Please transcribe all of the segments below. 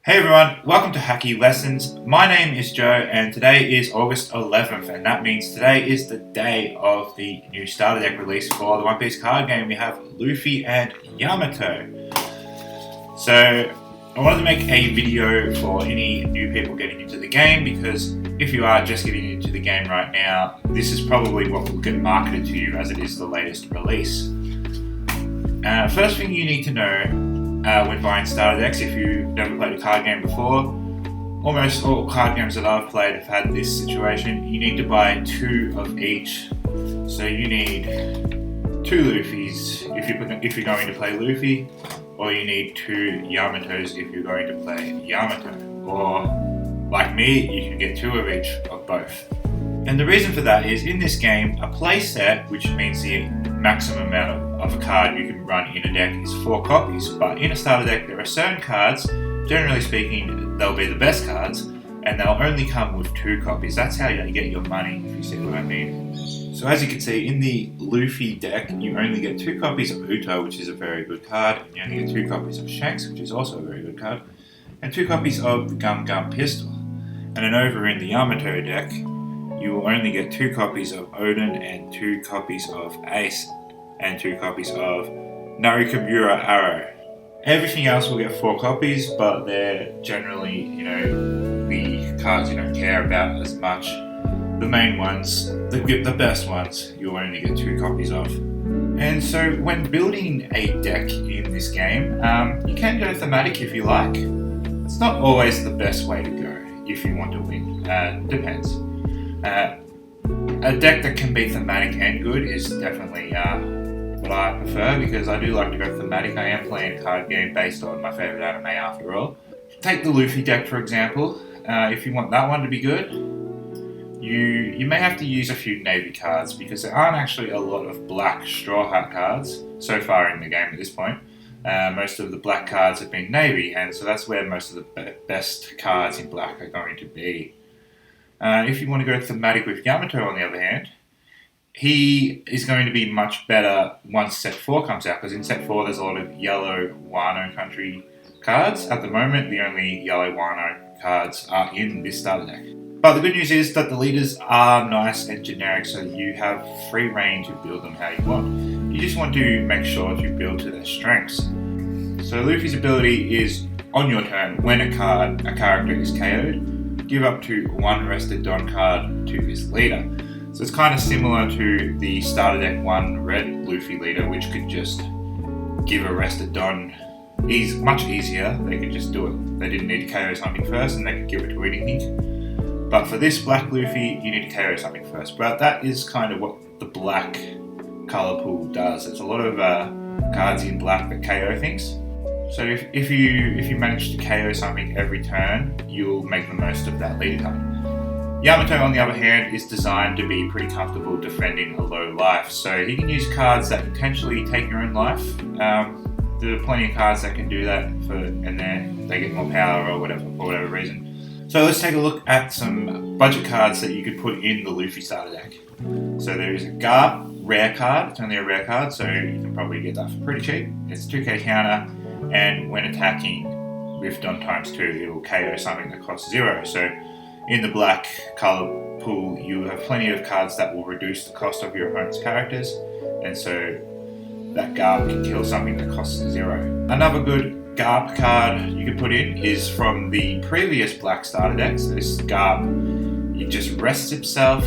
Hey everyone, welcome to Hacky Lessons. My name is Joe and today is August 11th and that means today is the day of the new starter deck release for the One Piece card game. We have Luffy and Yamato. So I wanted to make a video for any new people getting into the game because if you are just getting into the game right now, this is probably what will get marketed to you as it is the latest release. First thing you need to know when buying starter decks, if you've never played a card game before, almost all card games that I've played have had this situation. You need to buy two of each. So you need two Luffys if you're going to play Luffy, or you need two Yamatos if you're going to play Yamato. Or, like me, you can get two of each of both. And the reason for that is in this game, a play set, which means the maximum amount of a card you can run in a deck is 4 copies, but in a starter deck there are certain cards, generally speaking they'll be the best cards, and they'll only come with 2 copies. That's how you get your money, if you see what I mean. So as you can see, in the Luffy deck you only get 2 copies of Uto, which is a very good card, and you only get 2 copies of Shanks, which is also a very good card, and 2 copies of the Gum Gum Pistol. And then over in the Yamato deck you will only get 2 copies of Odin and 2 copies of Ace and 2 copies of Narikamura Arrow. Everything else will get 4 copies, but they're generally, the cards you don't care about as much. The main ones, the best ones, you'll only get 2 copies of. And so when building a deck in this game, you can go thematic if you like. It's not always the best way to go if you want to win. Depends. A deck that can be thematic and good is definitely what I prefer, because I do like to go thematic. I am playing a card game based on my favourite anime after all. Take the Luffy deck for example. If you want that one to be good, you may have to use a few navy cards, because there aren't actually a lot of black Straw Hat cards so far in the game at this point. Most of the black cards have been navy, and so that's where most of the best cards in black are going to be. If you want to go thematic with Yamato, on the other hand, he is going to be much better once Set 4 comes out, because in Set 4 there's a lot of yellow Wano country cards. At the moment, the only yellow Wano cards are in this starter deck. But the good news is that the leaders are nice and generic, so you have free reign to build them how you want. You just want to make sure to build to their strengths. So Luffy's ability is, on your turn, when a character is KO'd, give up to 1 Rested Don card to his leader. So it's kind of similar to the starter deck 1 red Luffy leader, which could just give a Rested Don. Much easier, they could just do it. They didn't need to KO something first and they could give it to anything. But for this black Luffy, you need to KO something first. But that is kind of what the black colour pool does. There's a lot of cards in black that KO things. So if you manage to KO something every turn, you'll make the most of that leader card. Yamato, on the other hand, is designed to be pretty comfortable defending a low life, so he can use cards that intentionally take your own life. There are plenty of cards that can do that, and then they get more power or whatever, for whatever reason. So let's take a look at some budget cards that you could put in the Luffy starter deck. So there is a Garp rare card. It's only a rare card, so you can probably get that for pretty cheap. It's 2k counter, and when attacking with Don ×2, it will KO something that costs 0. So in the black colour pool, you have plenty of cards that will reduce the cost of your opponent's characters, and so that Garp can kill something that costs 0. Another good Garp card you can put in is from the previous black starter decks. This Garp, it just rests itself,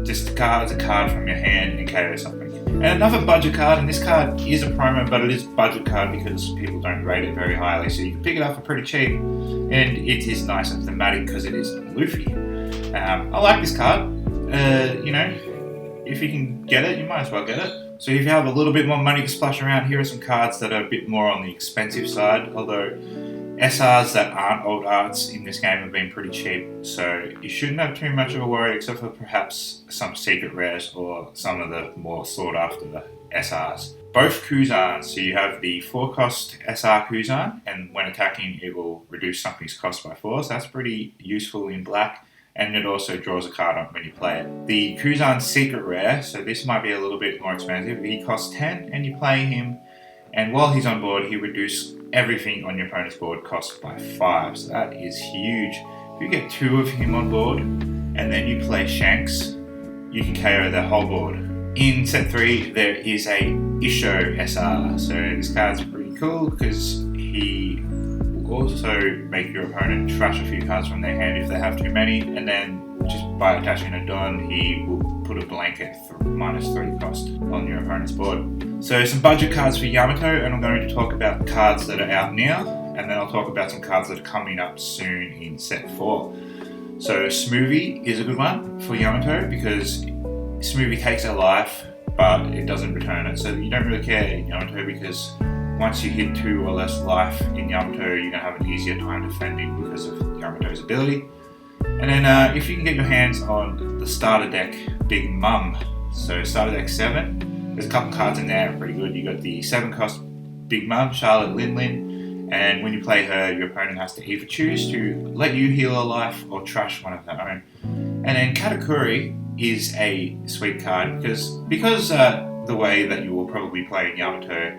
discards a card from your hand and KO something. And another budget card, and this card is a promo, but it is a budget card because people don't rate it very highly, so you can pick it up for pretty cheap, and it is nice and thematic because it is Luffy. I like this card. If you can get it, you might as well get it. So if you have a little bit more money to splash around, here are some cards that are a bit more on the expensive side, although SRs that aren't old arts in this game have been pretty cheap, so you shouldn't have too much of a worry, except for perhaps some secret rares or some of the more sought after SRs. Both Kuzans, so you have the 4-cost SR Kuzan, and when attacking it will reduce something's cost by 4, so that's pretty useful in black, and it also draws a card on when you play it. The Kuzan secret rare, so this might be a little bit more expensive, he costs 10 and you play him, And while he's on board, he reduces everything on your opponent's board cost by 5. So that is huge. If you get 2 of him on board, and then you play Shanks, you can KO the whole board. In set 3, there is a Isho SR. So this card's pretty cool because he will also make your opponent trash a few cards from their hand if they have too many, and then just by attaching a Don, he will put a blanket for -3 cost on your opponent's board. So some budget cards for Yamato, and I'm going to talk about cards that are out now, and then I'll talk about some cards that are coming up soon in set 4. So Smoothie is a good one for Yamato because Smoothie takes a life, but it doesn't return it. So you don't really care in Yamato because once you hit 2 or less life in Yamato, you're going to have an easier time defending because of Yamato's ability. And then if you can get your hands on the starter deck Big Mum, so starter deck 7, there's a couple cards in there pretty good. You got the 7 cost Big Mum, Charlotte Lin, and when you play her, your opponent has to either choose to let you heal a life or trash one of their own. And then Katakuri is a sweet card because the way that you will probably play in Yamato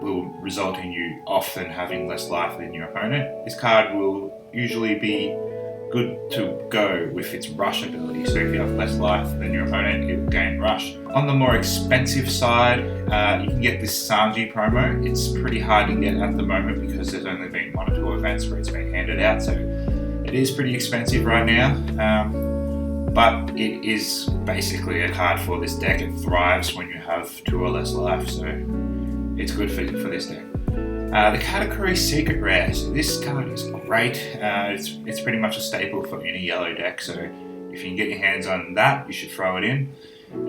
will result in you often having less life than your opponent. This card will usually be good to go with its rush ability. So if you have less life than your opponent, it will gain rush. On the more expensive side, you can get this Sanji promo. It's pretty hard to get at the moment because there's only been 1 or 2 events where it's been handed out, so it is pretty expensive right now. But it is basically a card for this deck. It thrives when you have 2 or less life, so it's good for this deck. The Katakuri Secret Rare. So this card is great. It's pretty much a staple for any yellow deck, so if you can get your hands on that, you should throw it in.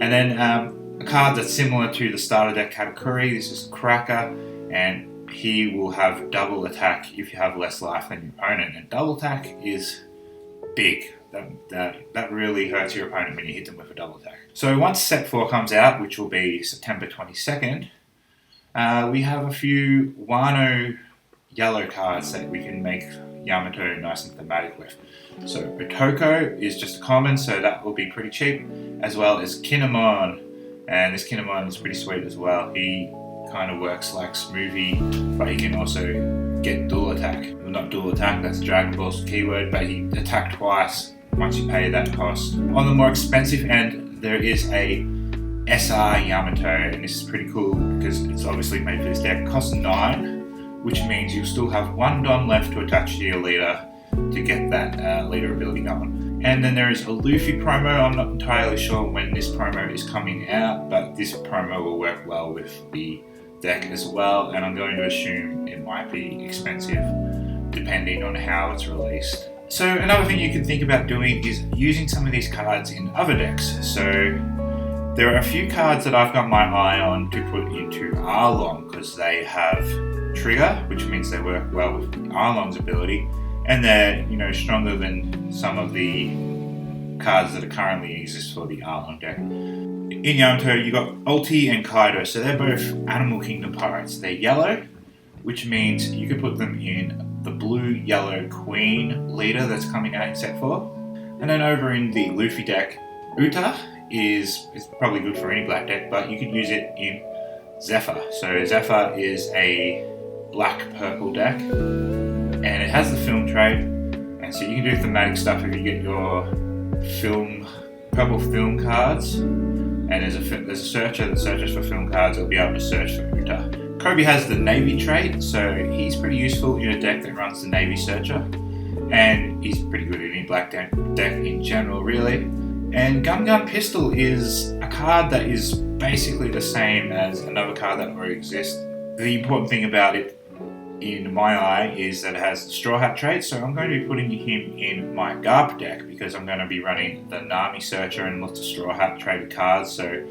And then a card that's similar to the starter deck Katakuri, this is Cracker, and he will have double attack if you have less life than your opponent. And double attack is big. That really hurts your opponent when you hit them with a double attack. So once set 4 comes out, which will be September 22nd, we have a few Wano yellow cards that we can make Yamato nice and thematic with. So Otoko is just a common, so that will be pretty cheap, as well as Kinemon. And this Kinemon is pretty sweet as well. He kind of works like Smoothie, but he can also get dual attack. Well, not dual attack, that's Dragon Ball's keyword, but he attacked twice once you pay that cost. On the more expensive end, there is a SR Yamato, and this is pretty cool because it's obviously made for this deck. It costs 9, which means you'll still have 1 Don left to attach to your leader to get that leader ability going. And then there is a Luffy promo. I'm not entirely sure when this promo is coming out, but this promo will work well with the deck as well, and I'm going to assume it might be expensive depending on how it's released. So another thing you can think about doing is using some of these cards in other decks. So there are a few cards that I've got my eye on to put into Arlong because they have Trigger, which means they work well with Arlong's ability, and they're stronger than some of the cards that currently exist for the Arlong deck. In Yamato, you got Ulti and Kaido, so they're both Animal Kingdom pirates. They're yellow, which means you could put them in the blue-yellow Queen leader that's coming out in set 4. And then over in the Luffy deck, Uta is probably good for any black deck, but you could use it in Zephyr. So Zephyr is a black-purple deck, and it has the film trade, and so you can do thematic stuff if you get your purple film cards, and there's a searcher that searches for film cards. It'll be able to search for Uta. Kobe has the Navy trait, so he's pretty useful in a deck that runs the Navy Searcher, and he's pretty good in any black deck in general, really. And Gun Pistol is a card that is basically the same as another card that already exists. The important thing about it, in my eye, is that it has the Straw Hat trait, so I'm going to be putting him in my Garp deck because I'm going to be running the Nami Searcher and lots of Straw Hat traded cards, so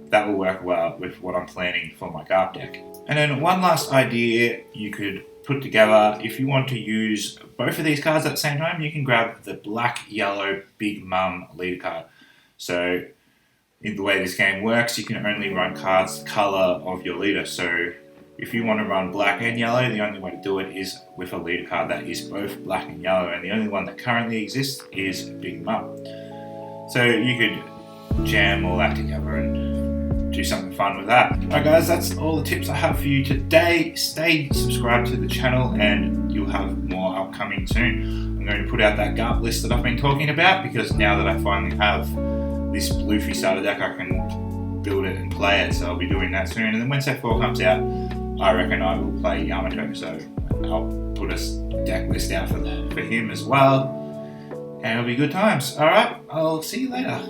that will work well with what I'm planning for my Garp deck. And then one last idea you could put together, if you want to use both of these cards at the same time, you can grab the black-yellow Big Mum leader card. So in the way this game works, you can only run cards the color of your leader. So if you want to run black and yellow, the only way to do it is with a leader card that is both black and yellow, and the only one that currently exists is Big Mum. So you could jam all that together and do something fun with that. Alright guys, that's all the tips I have for you today. Stay subscribed to the channel and you'll have more upcoming soon. I'm going to put out that GARP list that I've been talking about, because now that I finally have this Luffy starter deck, I can build it and play it, so I'll be doing that soon. And then when Set 4 comes out, I reckon I will play Yamato, so I'll put a deck list out for him as well, and it'll be good times. Alright, I'll see you later.